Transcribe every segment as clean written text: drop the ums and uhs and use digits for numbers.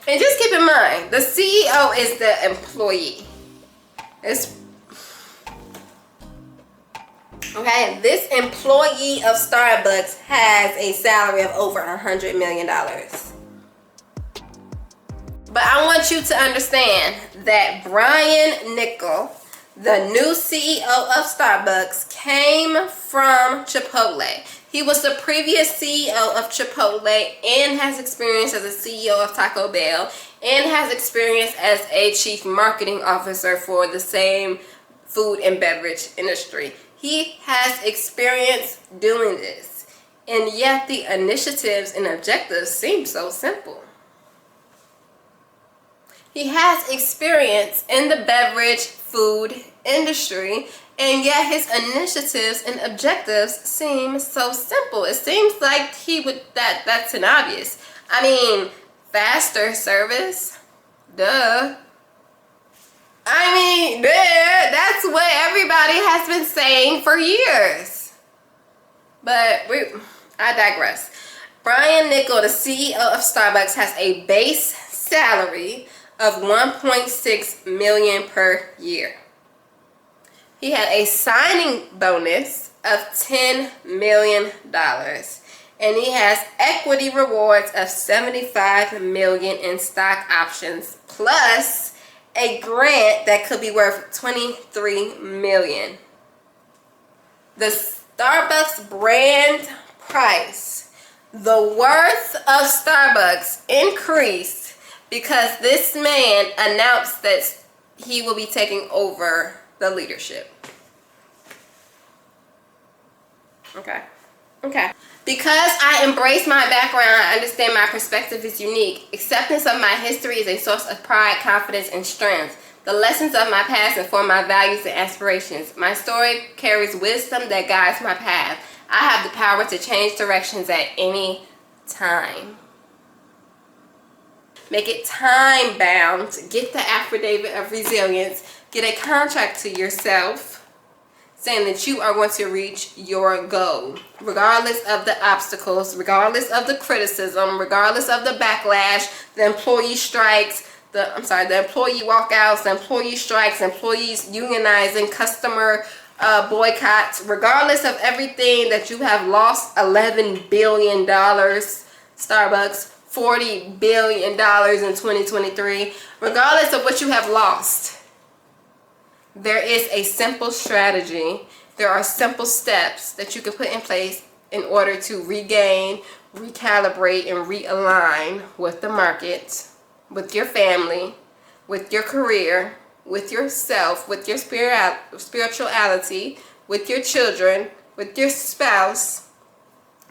And just keep in mind, the CEO is the employee. Okay, this employee of Starbucks has a salary of over $100 million. But I want you to understand that Brian Niccol, the new CEO of Starbucks, came from Chipotle. He was the previous CEO of Chipotle and has experience as a CEO of Taco Bell and has experience as a chief marketing officer for the same food and beverage industry. He has experience doing this, and yet the initiatives and objectives seem so simple. He has experience in the beverage food industry, and yet his initiatives and objectives seem so simple. It seems like that's an obvious. I mean, faster service, duh. I mean, that's what everybody has been saying for years. But I digress. Brian Niccol, the CEO of Starbucks, has a base salary of $1.6 million per year. He had a signing bonus of $10 million. And he has equity rewards of $75 million in stock options, plus a grant that could be worth $23 million. The Starbucks brand price, the worth of Starbucks increased because this man announced that he will be taking over the leadership. Okay. Because I embrace my background, I understand my perspective is unique. Acceptance of my history is a source of pride, confidence, and strength. The lessons of my past inform my values and aspirations. My story carries wisdom that guides my path. I have the power to change directions at any time. Make it time bound. Get the affidavit of resilience. Get a contract to yourself saying that you are going to reach your goal, regardless of the obstacles, regardless of the criticism, regardless of the backlash, the employee strikes, the employee walkouts, the employee strikes, employees unionizing, customer boycotts, regardless of everything that you have lost. $11 billion, Starbucks, $40 billion in 2023, regardless of what you have lost. There is a simple strategy. There are simple steps that you can put in place in order to regain, recalibrate, and realign with the market, with your family, with your career, with yourself, with your spirituality, with your children, with your spouse.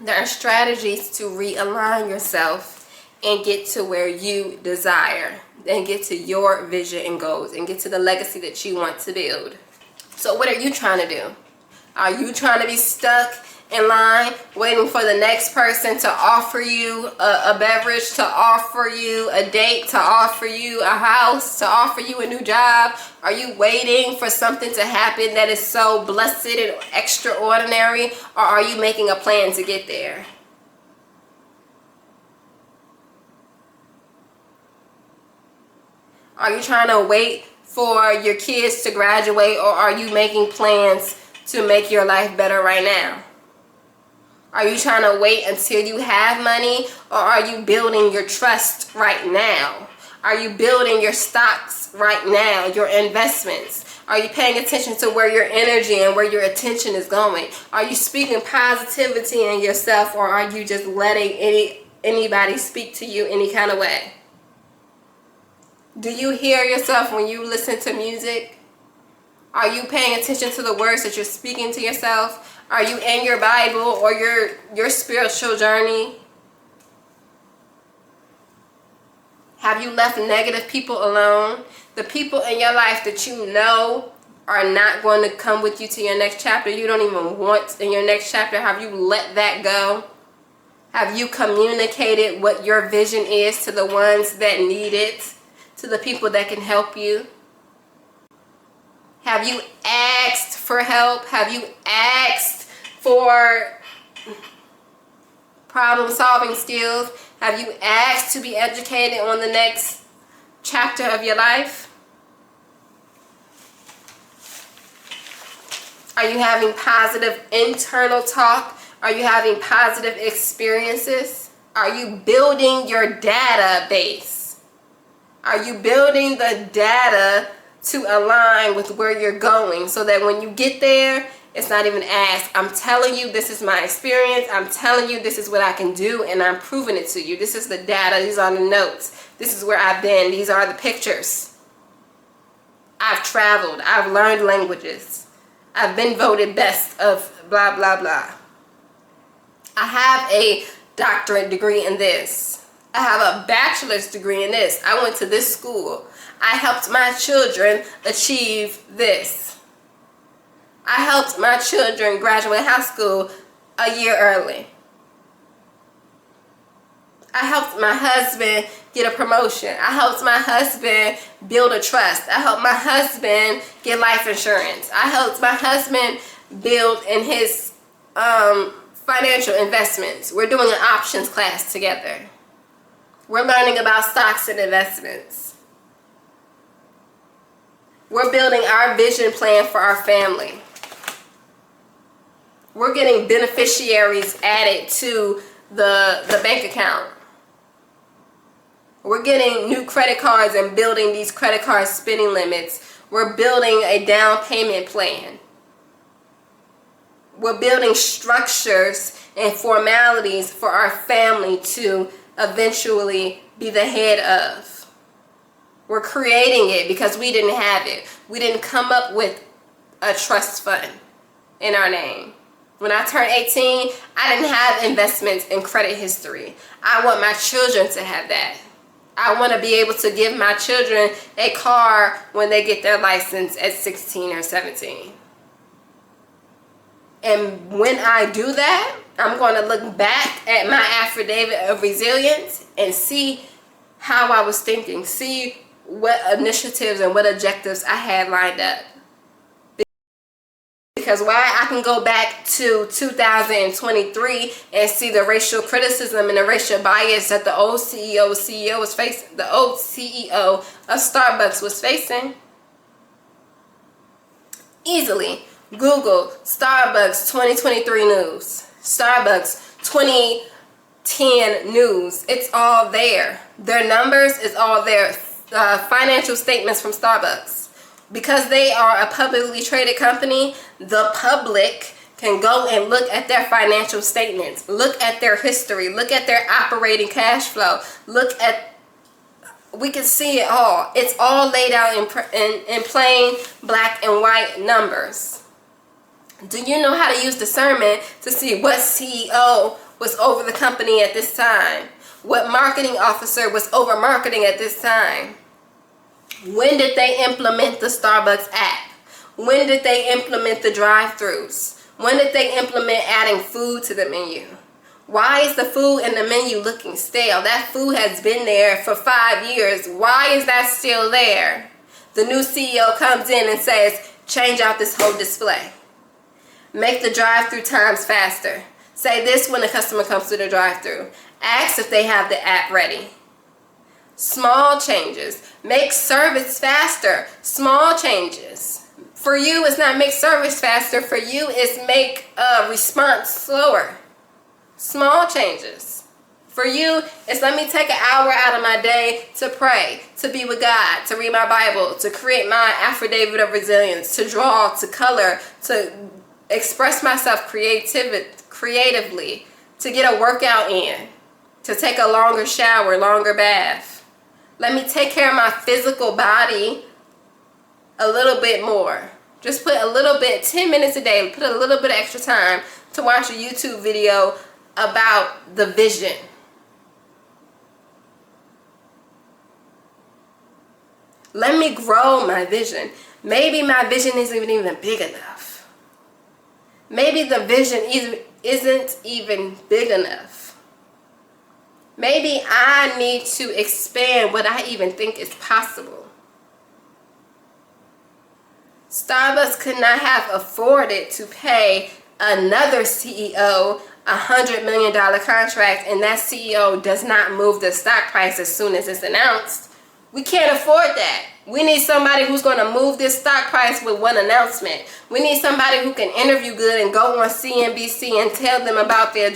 There are strategies to realign yourself and get to where you desire, and get to your vision and goals, and get to the legacy that you want to build. So what are you trying to do? Are you trying to be stuck in line waiting for the next person to offer you a beverage, to offer you a date, to offer you a house, to offer you a new job? Are you waiting for something to happen that is so blessed and extraordinary, or are you making a plan to get there? Are you trying to wait for your kids to graduate, or are you making plans to make your life better right now? Are you trying to wait until you have money, or are you building your trust right now? Are you building your stocks right now, your investments? Are you paying attention to where your energy and where your attention is going? Are you speaking positivity in yourself, or are you just letting anybody speak to you any kind of way? Do you hear yourself when you listen to music? Are you paying attention to the words that you're speaking to yourself? Are you in your Bible or your spiritual journey? Have you left negative people alone? The people in your life that you know are not going to come with you to your next chapter, you don't even want in your next chapter, have you let that go? Have you communicated what your vision is to the ones that need it? To the people that can help you? Have you asked for help? Have you asked for problem solving skills? Have you asked to be educated on the next chapter of your life? Are you having positive internal talk? Are you having positive experiences? Are you building your database? Are you building the data to align with where you're going so that when you get there, it's not even asked. I'm telling you, this is my experience. I'm telling you, this is what I can do, and I'm proving it to you. This is the data. These are the notes. This is where I've been. These are the pictures. I've traveled. I've learned languages. I've been voted best of blah, blah, blah. I have a doctorate degree in this. I have a bachelor's degree in this. I went to this school. I helped my children achieve this. I helped my children graduate high school a year early. I helped my husband get a promotion. I helped my husband build a trust. I helped my husband get life insurance. I helped my husband build in his financial investments. We're doing an options class together. We're learning about stocks and investments. We're building our vision plan for our family. We're getting beneficiaries added to the bank account. We're getting new credit cards and building these credit card spending limits. We're building a down payment plan. We're building structures and formalities for our family to eventually be the head of. We're creating it because we didn't have it. We didn't come up with a trust fund in our name. When I turned 18, I didn't have investments in credit history. I want my children to have that. I want to be able to give my children a car when they get their license at 16 or 17. And when I do that, I'm going to look back at my affidavit of resilience and see how I was thinking, see what initiatives and what objectives I had lined up. Because why I can go back to 2023 and see the racial criticism and the racial bias that the old CEO was facing, the old CEO of Starbucks was facing. Easily. Google Starbucks 2023 news. Starbucks 2010 news. It's all there. Their numbers is all there. Financial statements from Starbucks. Because they are a publicly traded company, the public can go and look at their financial statements, look at their history, look at their operating cash flow, we can see it all. It's all laid out in plain black and white numbers. Do you know how to use discernment to see what CEO was over the company at this time? What marketing officer was over marketing at this time? When did they implement the Starbucks app? When did they implement the drive-thrus? When did they implement adding food to the menu? Why is the food in the menu looking stale? That food has been there for 5 years. Why is that still there? The new CEO comes in and says, change out this whole display. Make the drive-thru times faster. Say this when the customer comes to the drive-thru. Ask if they have the app ready. Small changes. Make service faster. Small changes. For you, it's not make service faster. For you, it's make a response slower. Small changes. For you, it's let me take an hour out of my day to pray, to be with God, to read my Bible, to create my affidavit of resilience, to draw, to color, to express myself creatively, to get a workout in, to take a longer shower, longer bath. Let me take care of my physical body a little bit more. Just put a little bit, 10 minutes a day, put a little bit of extra time to watch a YouTube video about the vision. Let me grow my vision. Maybe my vision isn't even big enough. Maybe the vision isn't even big enough. Maybe I need to expand what I even think is possible. Starbucks could not have afforded to pay another CEO $100 million contract and that CEO does not move the stock price as soon as it's announced, we can't afford that. We need somebody who's going to move this stock price with one announcement. We need somebody who can interview good and go on CNBC and tell them about their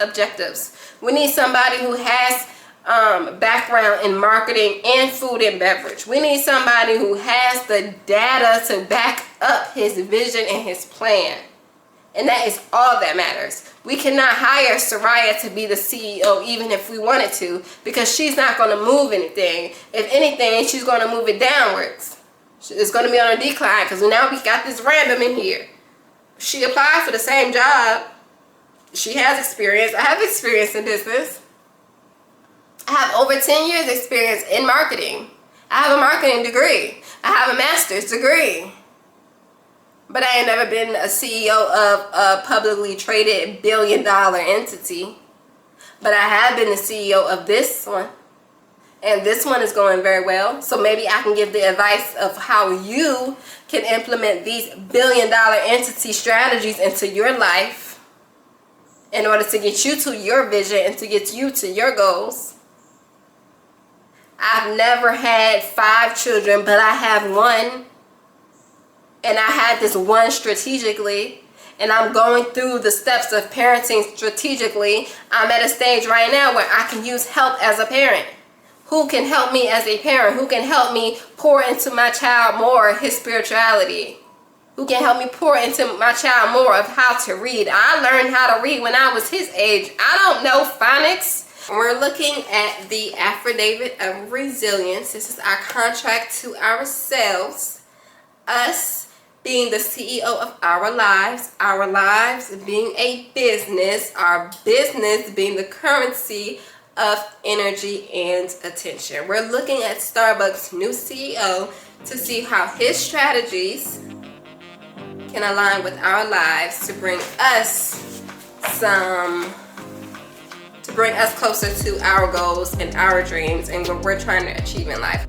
objectives. We need somebody who has background in marketing and food and beverage. We need somebody who has the data to back up his vision and his plan. And that is all that matters. We cannot hire Soraya to be the CEO even if we wanted to, because she's not going to move anything. If anything, she's going to move it downwards. It's going to be on a decline because now we got this random in here. She applied for the same job. She has experience. I have experience in business. I have over 10 years experience in marketing. I have a marketing degree. I have a master's degree. But I ain't never been a CEO of a publicly traded billion-dollar entity. But I have been the CEO of this one. And this one is going very well. So maybe I can give the advice of how you can implement these billion-dollar entity strategies into your life in order to get you to your vision and to get you to your goals. I've never had 5 children, but I have one. And I had this one strategically, and I'm going through the steps of parenting strategically. I'm at a stage right now where I can use help as a parent. Who can help me as a parent? Who can help me pour into my child more his spirituality? Who can help me pour into my child more of how to read? I learned how to read when I was his age. I don't know phonics. We're looking at the Affidavit of Resilience. This is our contract to ourselves. Us being the CEO of our lives being a business, our business being the currency of energy and attention. We're looking at Starbucks' new CEO to see how his strategies can align with our lives to bring us closer to our goals and our dreams and what we're trying to achieve in life.